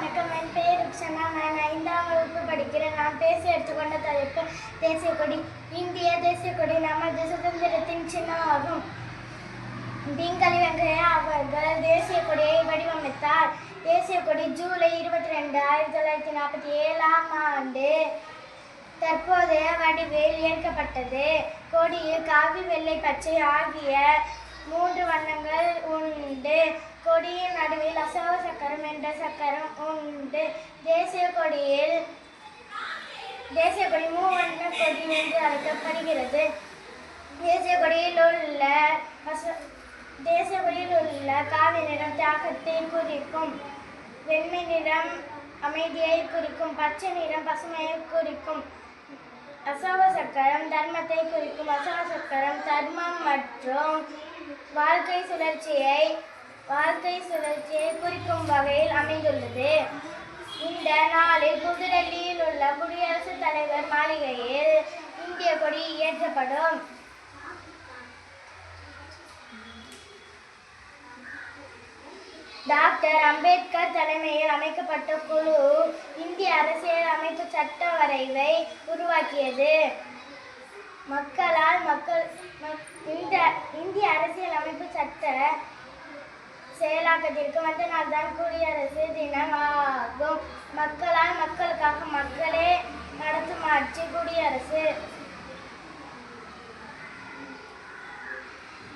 வணக்கம். என் பெயர் ருக்ஷனா. நான் 5ஆம் வகுப்பு படிக்கிறேன். நான் பேச எடுத்துக்கொண்ட தலைப்பு தேசிய கொடி. இந்திய தேசிய கொடி நமது சுதந்திரத்தின் சின்னமாகும். பிங்களி வெங்கையா அவர்கள் தேசிய கொடியை வடிவமைத்தார். தேசிய கொடி ஜூலை 22, 1947ஆம் ஆண்டு தற்போதைய வடிவில் ஏற்கப்பட்டது. கொடியில் காவி, வெள்ளை, பச்சை ஆகிய 3 வண்ணங்கள் உண்டு. கொடியின் நடுவில் அசோக சக்கரம் என்ற சக்கரம் உண்டு. தேசிய கொடி மூவண்ண கொடி என்று அழைக்கப்படுகிறது. தேசிய கொடியில் உள்ள காவி நிறம் தியாகத்தை குறிக்கும், வெண்மை நிறம் அமைதியை குறிக்கும், பச்சை நிறம் பசுமையை குறிக்கும், அசோக சக்கரம் தர்மத்தை குறிக்கும். அசோக சக்கரம் தர்மம் மற்றும் வாழ்க்கை சுழற்சியை குறிக்கும் வகையில் அமைந்துள்ளது. இந்த நாளில் புதுடெல்லியில் உள்ள குடியரசுத் தலைவர் மாளிகையில் இந்திய கொடி ஏற்றப்படும். டாக்டர் அம்பேத்கர் தலைமையில் அமைக்கப்பட்ட குழு இந்திய அரசியல் அமைப்பு சட்ட வரைவை உருவாக்கியது. இந்திய அரசியல் அமைப்பு சட்ட செயலாக்கத்திற்கு வந்த நாள் தான் குடியரசு தினம் ஆகும். மக்களால் மக்களுக்காக மக்களே நடத்தும் ஆட்சி குடியரசு.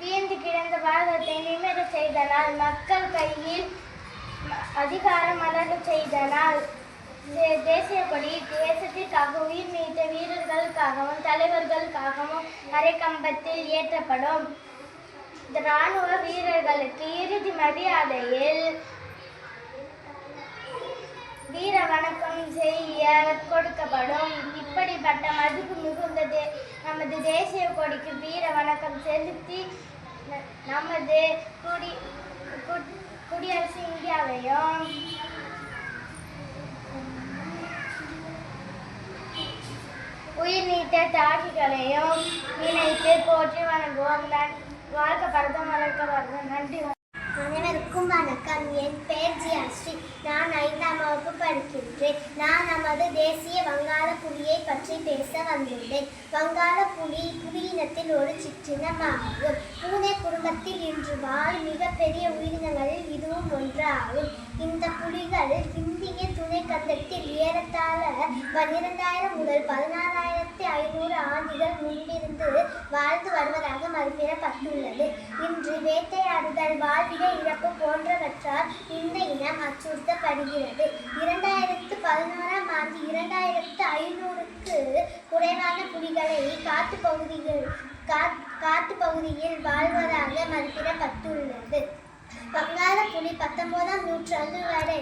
வீழ்ந்து கிடந்த பாரதத்தை நிமிர செய்த நாள், மக்கள் கையில் அதிகாரம் மலர செய்த நாள். தேசிய கொடி தேசத்திற்காக உயிர் நீத்த வீரர்களுக்காகவும் தலைவர்களுக்காகவும் அரைக்கம்பத்தில் ஏற்றப்படும். இராணுவ வீரர்களுக்கு இறுதி மரியாதையில் வீர வணக்கம் செய்ய கொடுக்கப்படும். இப்படிப்பட்ட மதிப்பு மிகுந்த நமது தேசிய கொடிக்கு வீர வணக்கம் செலுத்தி நமது குடியரசு இந்தியாவையும் உயிர் நீத்த தியாகிகளையும் நினைத்து போற்றி வணங்குவோம். வாழ்க பாரதம், வளர்க்க பாரதம். நன்றி. அனைவருக்கும் வணக்கம். என் பெயர் ஜியாஸ்ரீ. நான் 5ஆம் வகுப்பு படிக்கின்றேன். நான் நமது தேசிய வங்காள புலியை பற்றி பேச வந்துள்ளேன். வங்காள புலி புலியினத்தில் ஒரு சிற்றினமாகும். பூனை குடும்பத்தில் இன்று வாழும் மிகப்பெரிய உயிரினங்களில் இதுவும் ஒன்றாகும். இந்த புலிகள் இந்திய துணைக்கண்டத்தில் ஏறத்தாழ 12,000 முதல் 16,500 ஆண்டுகள் முன்பிருந்து வாழ்ந்து வருவதாக மதிப்பிடப்பட்டுள்ளது. இன்று வேட்டையாடுதல், வாழ்விட இழப்பு போன்றவற்றால் இந்த இனம் அச்சுறுத்தப்படுகிறது. 2011ஆம் ஆண்டு 2,500க்கு குறைவான புலிகளை காட்டுப்பகுதியில் வாழ்வதாக மதிப்பிடப்பட்டுள்ளது. வங்காள புலி 19ஆம் நூற்றாண்டு வரை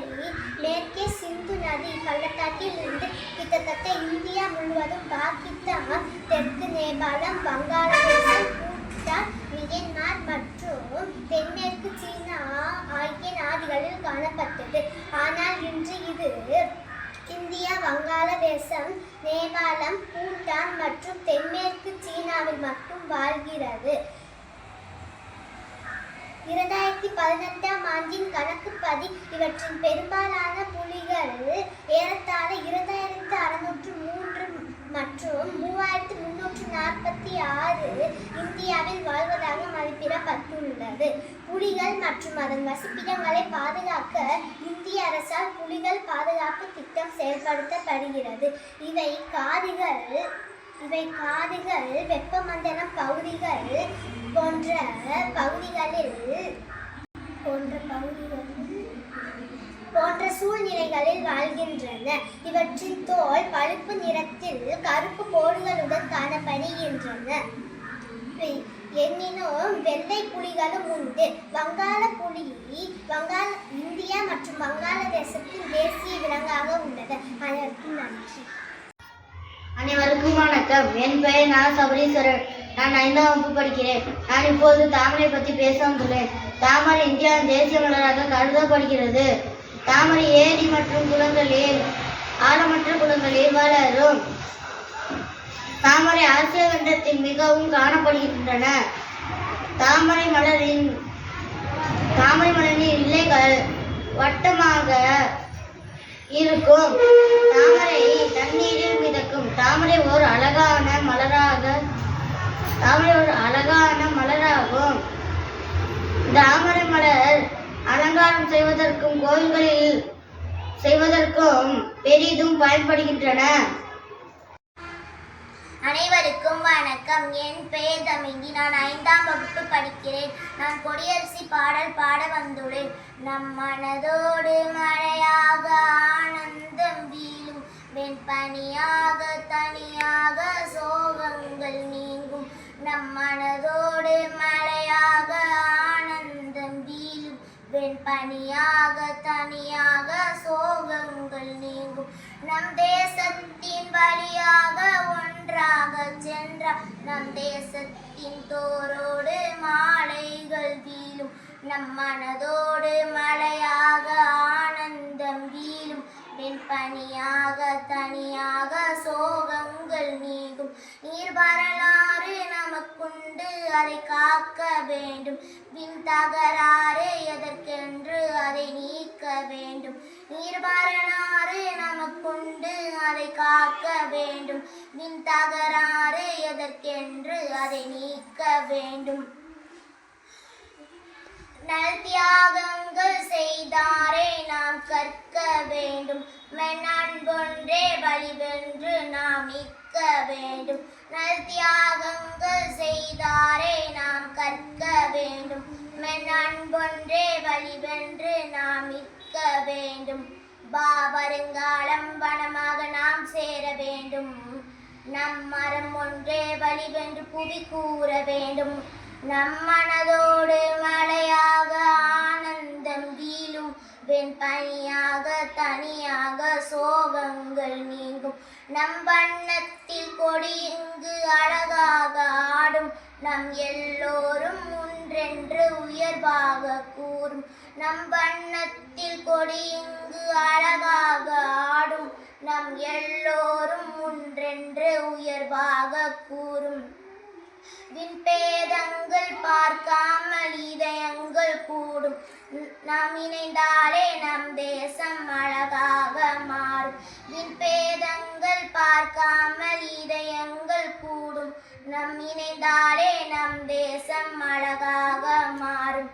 மேற்கே சிந்து நதி பள்ளத்தாக்கில் இருந்து கிட்டத்தட்ட இந்தியா முழுவதும், பாகிஸ்தான், தெற்கு நேபாளம், வங்காளதேசம், பூட்டான், மியான்மர் மற்றும் தென்மேற்கு சீனா ஆகிய நாடுகளில் காணப்பட்டது. ஆனால் இன்று இது இந்தியா, வங்காளதேசம், நேபாளம், பூட்டான் மற்றும் தென்மேற்கு சீனாவில் மட்டும் வாழ்கிறது. 2018ஆம் ஆண்டின் கணக்குப்படி இவற்றின் பெரும்பாலான புலிகள் ஏறத்தாழ 2,603 மற்றும் 3,346 இந்தியாவில் வாழ்வதாக மதிப்பிடப்பட்டுள்ளது. புலிகள் மற்றும் அதன் வசிப்பிடங்களை பாதுகாக்க இந்திய அரசால் புலிகள் பாதுகாப்பு திட்டம் செயல்படுத்தப்படுகிறது. இவை காடுகள், வெப்பமண்டல பகுதிகள் போன்ற சூழ்நிலைகளில் வாழ்கின்றன. இவற்றின் தோல் பழுப்பு நிறத்தில் கருப்பு கோடுகளுடன் காணப்படுகின்றன. எனினும் வெள்ளை புலிகளும் உண்டு. வங்காள புலி இந்தியா மற்றும் வங்காளதேசத்தின் தேசிய விலங்காக உள்ளது. அனைவருக்கும் நன்றி. அனைவருக்கும் வணக்கம். என் பெயர் சபரீஸ்வரன். நான் 5ஆம் வகுப்பு படிக்கிறேன். நான் இப்போது தாமரை பற்றி பேச வந்துள்ளேன். தாமரை இந்தியாவின் தேசிய மலராக கருதப்படுகிறது. தாமரை ஏரி மற்றும் குளங்களில், ஆழமற்ற குளங்களில் வளரும். தாமரை ஆசிய கண்டத்தில் மிகவும் காணப்படுகின்றன. தாமரை மலரின் இலைகள் வட்டமாக இருக்கும். தாமரை தண்ணீரில் மிதக்கும். தாமரை ஒரு அழகான மலராகும். தாமரை மலர் அலங்காரம் செய்வதற்கும் கோயில்களில் செய்வதற்கும் பெரிதும் பயன்படுகின்றன. அனைவருக்கும் வணக்கம். என் பெயர் தமிங்கி. நான் 5ஆம் வகுப்பு படிக்கிறேன். நான் கொடியரசி பாடல் பாட வந்துள்ளேன். நம் மனதோடு மழையாக ஆனந்தம் வீழும், வெண்பனியாக தனியாக சோகங்கள் நீங்கும். நம் மனதோடு மழையாக ஆனந்தம் வீழும், வெண்பனியாக தனியாக சோகங்கள் நீங்கும். நம் தேசத்தின் வழியாக ஒன்றாக சென்றார், நம் தேசத்தின் தோரோடு மாலைகள் வீழும். நம் மனதோடு மழையாக ஆனந்தம் வீழும், வெண்பனியாக தனியாக சோகங்கள் நீங்கும். நீர் வரலாறு நமக்குண்டு, அதை காக்க வேண்டும். விண் தகராறு எதற்கென்று அதை நீக்க வேண்டும். நீர் வரலாறு நமக்குண்டு, அதை காக்க வேண்டும். விண் தகராறு எதற்கென்று அதை நீக்க வேண்டும். நல் தியாகங்கள் செய்தாரே நாம் கற்க வேண்டும். மென்னன்பொன்றே வழிவென்று நாம் நிற்க வேண்டும். நல் தியாகங்கள் செய்தாரே நாம் கற்க வேண்டும். மென்னன்பொன்றே வழிவென்று நாம் நிற்க வேண்டும். வருங்காலம் வனமாக நாம் சேர வேண்டும். நம் மரம் ஒன்றே வழிவென்று புவி கூற வேண்டும். நம் மனதோடு மழையாக ஆனந்தம் வீழும், வெண்பனியாக தனியாக சோகங்கள் நீங்கும். நம் வண்ணத்தில் கொடி இங்கு அழகாக ஆடும், நம் எல்லோரும் ஒன்றென்று உயர்வாக கூறும். நம் வண்ணத்தில் கொடி இங்கு அழகாக ஆடும், நம் எல்லோரும் ஒன்றென்று உயர்வாக கூறும். விண்பேதங்கள் பார்க்காமல் இதயங்கள் கூடும், நாம் இணைந்தாலே நம் தேசம் அழகாக மாறும். விண்பேதங்கள் பார்க்காமல் இதயங்கள் கூடும், நம் இணைந்தாலே நம் தேசம் அழகாக மாறும்.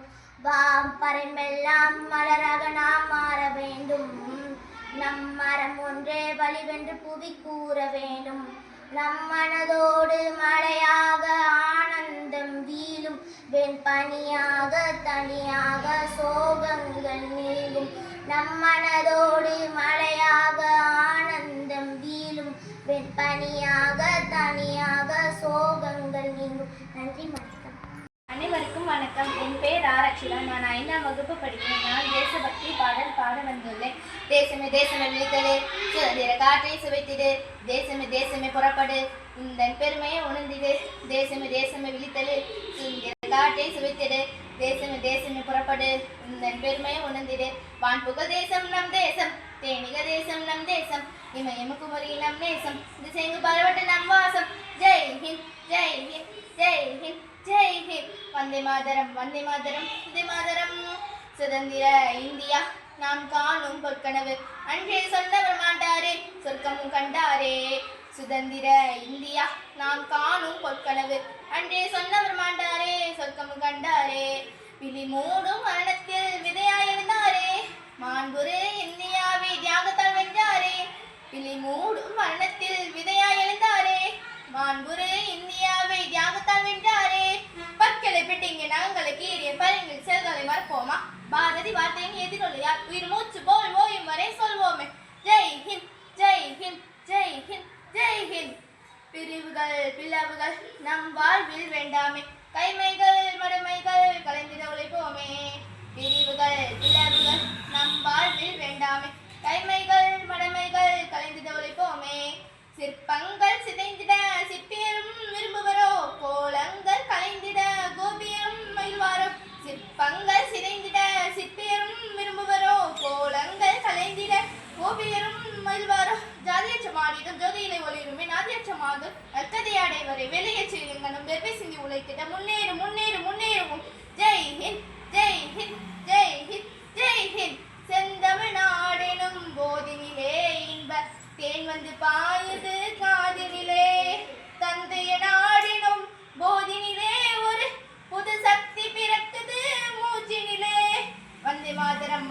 பரம்பெல்லாம் மலராக நாம் மாற வேண்டும். நம் மரம் ஒன்றே வழிவென்று புவி கூற வேண்டும். நம் மனதோடு மழையாக ஆனந்தம் வீழும், வெண்பனியாக தனியாக சோகங்கள் நீங்கும். நம் மனதோடு மழையாக ஆனந்தம் வீழும், வெண்பனியாக தனியாக சோகங்கள் நீங்கும். நன்றி, வணக்கம். அனைவருக்கும் வணக்கம். என் பெயர் ஆரக்ஷிதா. நான் 5ஆம் வகுப்பு படிக்கிறேன். நான் தேசபக்தி பாடல் பாட வந்துள்ளேன். தேசமே தேசமே விழித்தது, சுதந்திர காற்றை சுவைத்திடு. தேசமே தேசமே புறப்படு, இந்த பெருமையை உணர்ந்திடு. தேசமே தேசமே விழித்தது, சுதந்திர காற்றை சுவைத்திடு. தேசமே தேசமே புறப்படு, இந்த பெருமையை உணர்ந்திடு. வான்புகழ் தேசம் நம் தேசம், தேனிக தேசம் நம் தேசம், இமயமுக்குமரி நம் நேசம், திசைங்கு பரவட்டு நம் வாசம். ஜெய் ஹிந்த், ஜெய் ஹிந்த், ஜெய் ஹிந்த், ஜெய் ஹிந்த். வந்தே மாதரம், வந்தே மாதரம், வந்தே மாதரம். சுதந்திர இந்தியா நாம் காணும் பொற்கனவு, அன்றே சொன்னவர் மாட்டாரே சொர்க்கமும் கண்டாரே. சுதந்திர இந்தியா நாம் காணும் பொற்கனவு, அன்றே சொன்னவர் மாட்டாரே சொர்க்கமும் கண்டாரே. விழி மூடும் மரணத்தில் விதையாய் எழுந்தாரே, மாண்புரு இந்தியாவை தியாகத்தால் வென்றாரே. விழி மூடும் மரணத்தில் விதையாய் எழுந்தாரே, மாண்புரு இந்தியாவை தியாகத்தால் வென்றாரே. பற்களை பெட்டிங்க நாங்களை கீறிய பரிங்கில் செல்களை மறப்போமா? பாரதி வார்த்தையின் எதிரொலியார் உயிர் மூச்சு போல் ஓயும் வரை சொல்வோமே. ஜெய் ஹிந்த், ஜெய் ஹிந்த், ஜெய் ஹிந்த், ஜெய் ஹிந்த். பிரிவுகள் பிளவுகள் நம் வாழ்வில் வேண்டாமே, கைமைகள் மடமைகள் கலைந்திட உழைப்போமே. பிரிவுகள் பிளவுகள் நம் வாழ்வில் வேண்டாமே, கைமைகள் மடமைகள் கலைந்திட உழைப்போமே. சிற்பங்கள் சிதைந்திட சிற்பியரும் விரும்புவரோ, கோலங்கள் கலைந்திட கோபியரும் மகிழ்வாரோ. சிற்பங்கள் சிதைந்திட சிற்பியரும் விரும்புவரோ, கோலங்கள் கலைந்திட கோபியரும் மகிழ்வாரோ. ஜாதியற்றமாடிடும் ஜோதியிலை ஒளிருமே, நாதியற்றமாது அக்கதை அடைவரை வெளியேற்றி எங்கனும் வெறுவை சிந்தி உழைத்திட முன்னேறு முன்னேறு முன்னேறுவோம். ஜெய் ஹிந்த், ஜெய் ஹிந்த், ஜெய் ஹிந்த், ஜெய் ஹிந்த். செந்தமிழ் நாடெனும் போதினி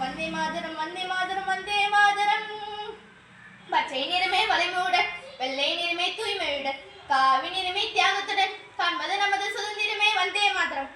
மாதரம் வந்தே மாதரம் வந்தே மாதரம் வந்தே மாதரம். பச்சை நிறமே வளைமையுடன், வெள்ளை நிறமே தூய்மையுடன், காவி நிறமே தியாகத்துடன் காண்பது நமது சுதந்திரமே. வந்தே மாதரம்.